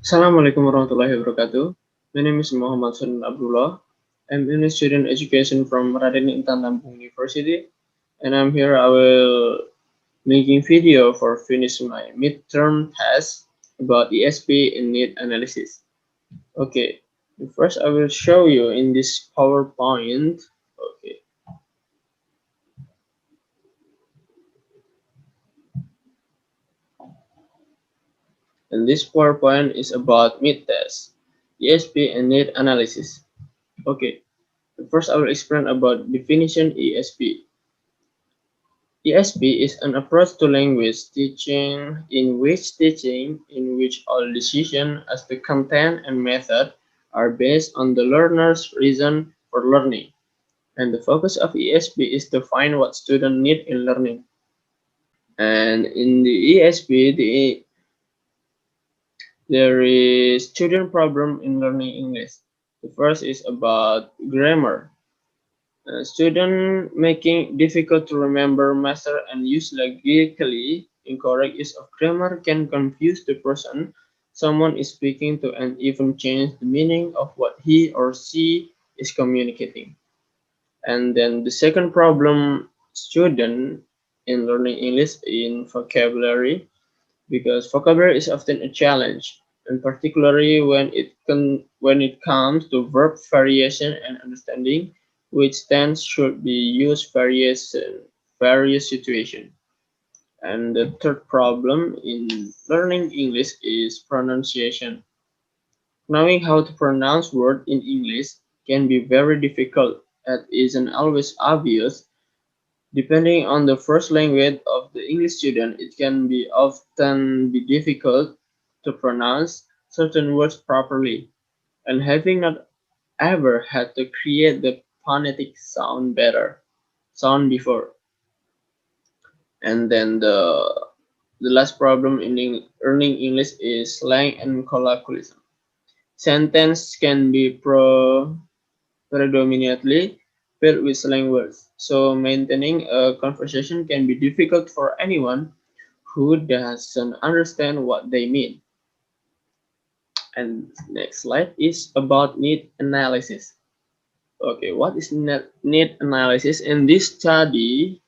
Assalamualaikum warahmatullahi wabarakatuh. My name is Muhammad Hussein Abdulloh. I'm in student education from Raden Intan Lampung University, and I'm here. I will making video for finish my midterm test about ESP and need analysis. Okay, first I will show you in this PowerPoint. Okay, and this PowerPoint is about mid test, ESP and need analysis. Okay, first I will explain about definition ESP. ESP is an approach to language teaching in which all decisions as to content and method are based on the learner's reason for learning. And the focus of ESP is to find what students need in learning. And in the ESP, there is student problem in learning English. The first is about grammar. Student making difficult to remember, master, and use logically incorrect use of grammar can confuse the person someone is speaking to and even change the meaning of what he or she is communicating. And then the second problem, student in learning English in vocabulary, because vocabulary is often a challenge, and particularly when it comes to verb variation and understanding which tense should be used various situations. And the third problem in learning English is pronunciation. Knowing how to pronounce words in English can be very difficult as isn't always obvious. Depending on the first language of the English student, it can be often be difficult to pronounce certain words properly, and having not ever had to create the phonetic sound before. And then the last problem in learning English is slang and colloquialism. Sentence can be predominantly filled with slang words, so maintaining a conversation can be difficult for anyone who doesn't understand what they mean. And next slide is about need analysis. Okay, what is need analysis? In this study,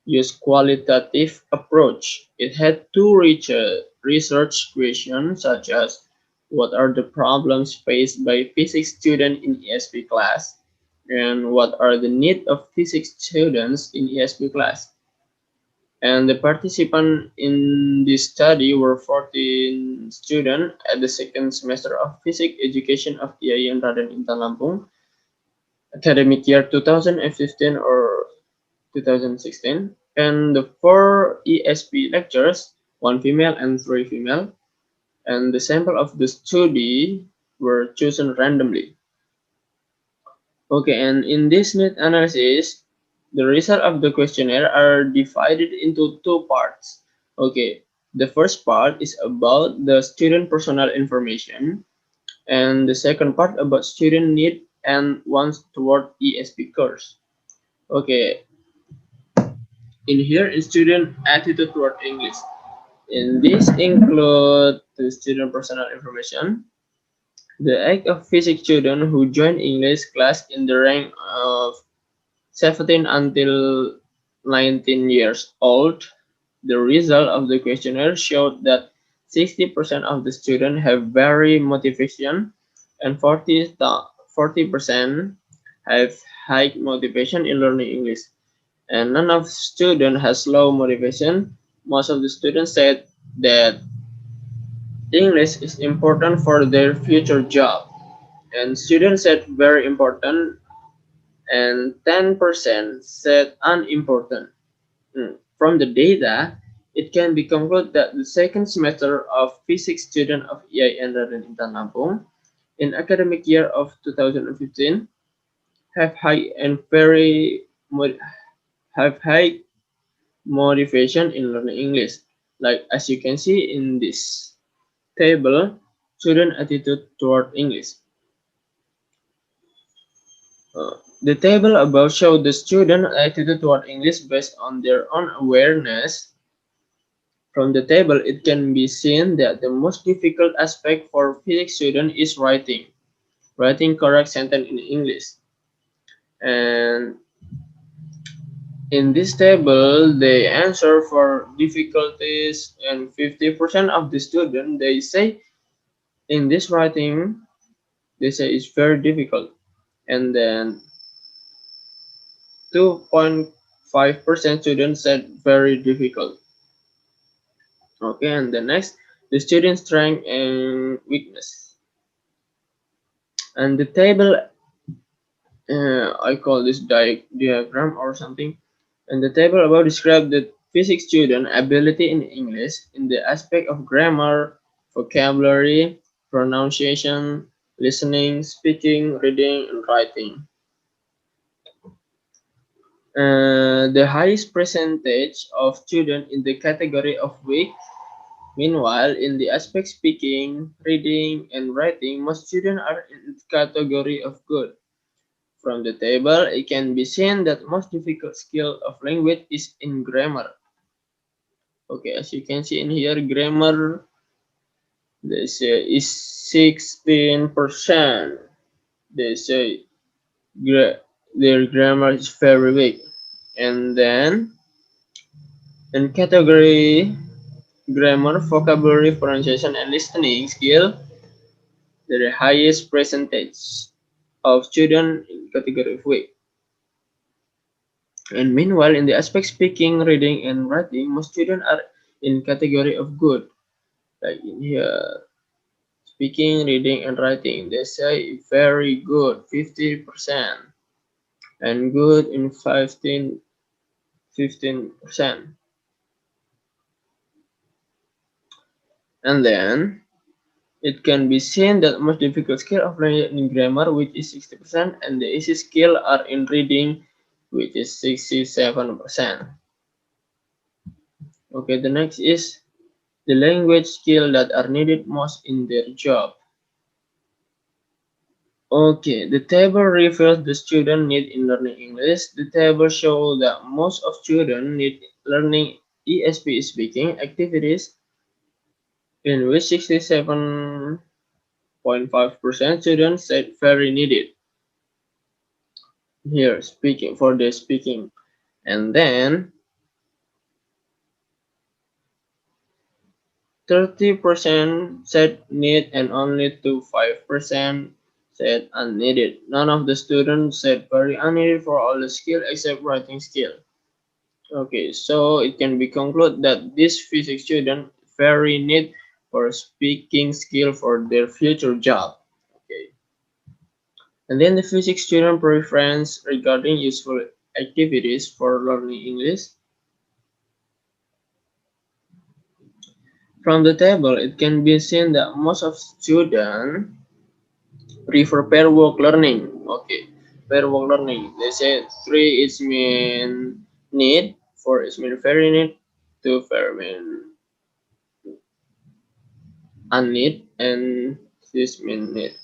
use qualitative approach. It had two research questions such as what are the problems faced by physics students in ESP class and what are the needs of physics students in ESP class. And the participants in this study were 14 students at the second semester of physics education of IAIN Raden Intan Lampung, academic year 2015 or 2016, and the four ESP lecturers, one female and three female, and the sample of the study were chosen randomly. Okay, and in this need analysis, the result of the questionnaire are divided into two parts. Okay, the first part is about the student personal information, and the second part about student need and wants toward ESP course. Okay, in here is student attitude toward English. And this include the student personal information, the age of physics student who join English class in the rank of 17 until 19 years old. The result of the questionnaire showed that 60% of the students have very motivation and 40% have high motivation in learning English. And none of the student has low motivation. Most of the students said that English is important for their future job. And students said very important and 10% said unimportant. From the data, it can be concluded that the second semester of physics student of EIN Raden Intan Lampung in academic year of 2015 have high and very have high motivation in learning English. Like as you can see in this table, student attitude toward English. The table above shows the student attitude toward English based on their own awareness From the table, it can be seen that the most difficult aspect for physics student is writing correct sentence in English. And in this table, they answer for difficulties, and 50% of the student they say in this writing they say it's very difficult, and then 2.5% students said very difficult. Okay, and the next, the student strength and weakness. And the table, I call this diagram or something. And the table above describe the physics student ability in English in the aspect of grammar, vocabulary, pronunciation, listening, speaking, reading, and writing. The highest percentage of students in the category of weak. Meanwhile, in the aspect speaking, reading, and writing, most students are in the category of good. From the table, it can be seen that most difficult skill of language is in grammar. Okay, as you can see in here, grammar they say is 16%. They say their grammar is very weak. And then in category grammar, vocabulary, pronunciation, and listening skill, the highest percentage of students in category of weak. And meanwhile, in the aspect speaking, reading, and writing, most students are in category of good. Like in here, speaking, reading, and writing, they say very good, 50%, and good in 15%. And then it can be seen that most difficult skill of learning in grammar, which is 60%, and the easy skill are in reading, which is 67%. Okay, the next is the language skill that are needed most in their job. Okay, the table reveals the student need in learning English. The table shows that most of students need learning ESP speaking activities, in which 67.5% students said very needed. Here, speaking for the speaking, and then 30% said need and only 5% said unneeded. None of the students said very unneeded for all the skill except writing skill. Okay, so it can be concluded that this physics student very need for speaking skill for their future job. Okay, and then the physics student preference regarding useful activities for learning English. From the table, it can be seen that most of students prefer pair work learning. Okay, pair work learning. They say 3 is mean need, 4 is mean very need, 2 very mean unneed, and 6 mean need.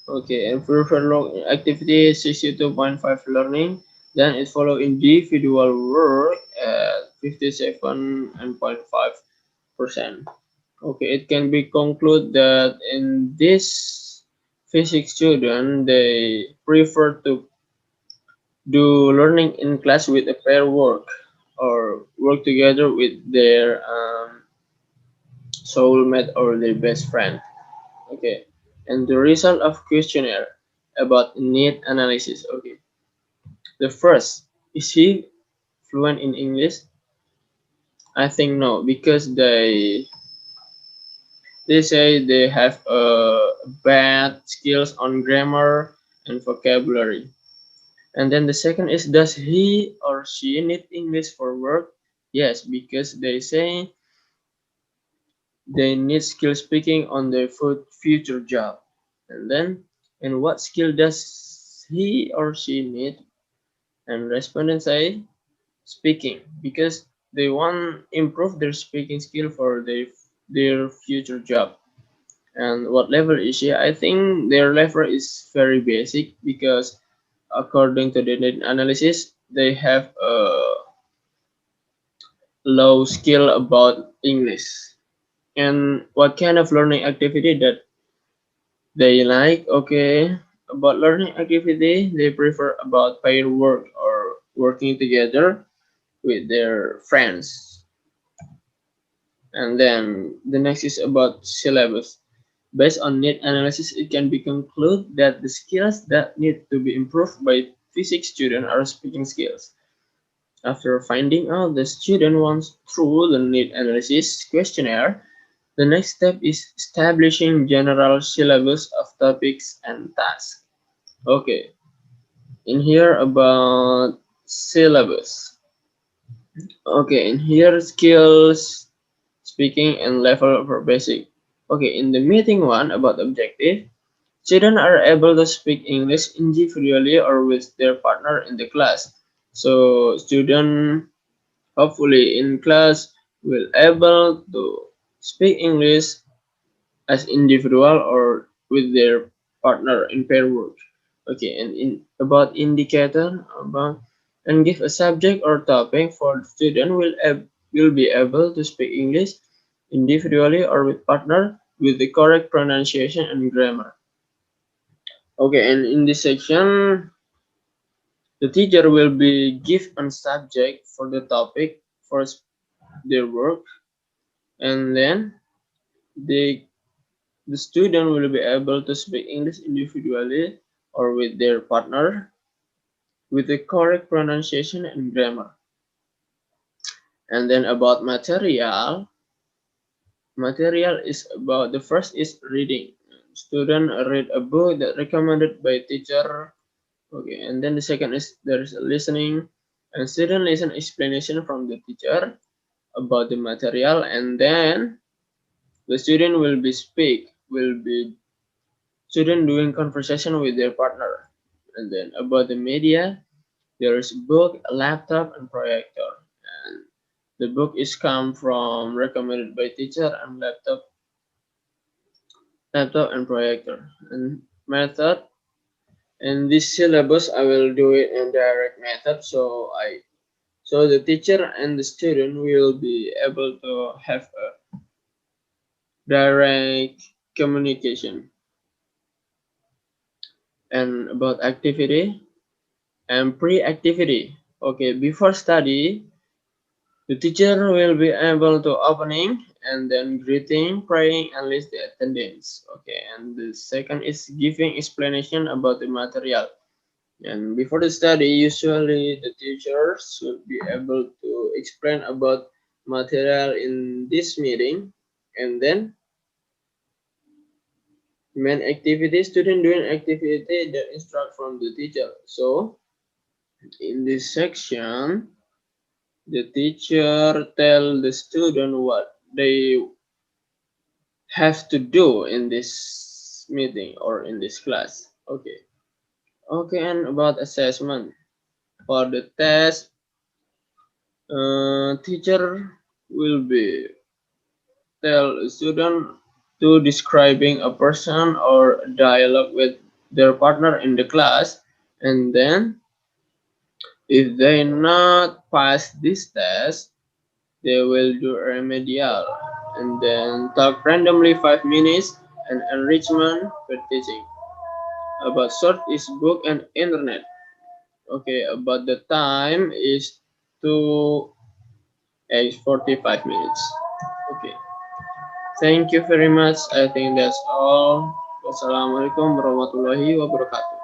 Okay, and prefer long activity 62.5 learning. Then it follow individual work at 57.5%. Okay, it can be concluded that in this physics student, they prefer to do learning in class with a pair work or work together with their soulmate or their best friend. Okay, and the result of questionnaire about need analysis. Okay, the first, is he fluent in English? I think no, because they say they have bad skills on grammar and vocabulary. And then the second is, does he or she need English for work? Yes, because they say they need skill speaking on their future job. And then, and what skill does he or she need? And respondents say speaking, because they want improve their speaking skill for their future job. And what level is she? I think their level is very basic, because according to the analysis, they have a low skill about English, and what kind of learning activity that they like. Okay, about learning activity, they prefer about pair work or working together with their friends. And then the next is about syllabus. Based on need analysis, it can be concluded that the skills that need to be improved by physics students are speaking skills. After finding out the student wants through the need analysis questionnaire, the next step is establishing general syllabus of topics and tasks. Okay, in here about syllabus. Okay, in here skills, speaking and level for basic. Okay, in the meeting one about objective, students are able to speak English individually or with their partner in the class. So student hopefully in class will able to speak English as individual or with their partner in pair work. Okay, and in about indicator about and give a subject or topic for the student will be able to speak English individually or with partner with the correct pronunciation and grammar. Okay, and in this section, the teacher will be give a subject for the topic for their work, and then they the student will be able to speak English individually or with their partner with the correct pronunciation and grammar. And then about material is about the first is reading. Student read a book that recommended by teacher. Okay, and then the second is there is a listening, and student listen explanation from the teacher about the material, and then the student will be student doing conversation with their partner. And then about the media, there is book, a laptop, and projector. And the book is come from recommended by teacher and laptop and projector. And method, in this syllabus, I will do it in direct method. So the teacher and the student will be able to have a direct communication. And about activity and pre-activity. Okay, before study, the teacher will be able to opening and then greeting, praying, and list the attendance. Okay, and the second is giving explanation about the material. And before the study, usually the teacher should be able to explain about material in this meeting, and then main activity, student doing activity that instruct from the teacher. So in this section, the teacher tell the student what they have to do in this meeting or in this class. Okay. Okay, and about assessment. For the test, teacher will be tell a student to describing a person or dialogue with their partner in the class, and then if they not pass this test, they will do a remedial and then talk randomly 5 minutes and enrichment for teaching. About short is book and internet. Okay, about the time is 2:45 minutes. Okay, thank you very much. I think that's all. Wassalamualaikum warahmatullahi wabarakatuh.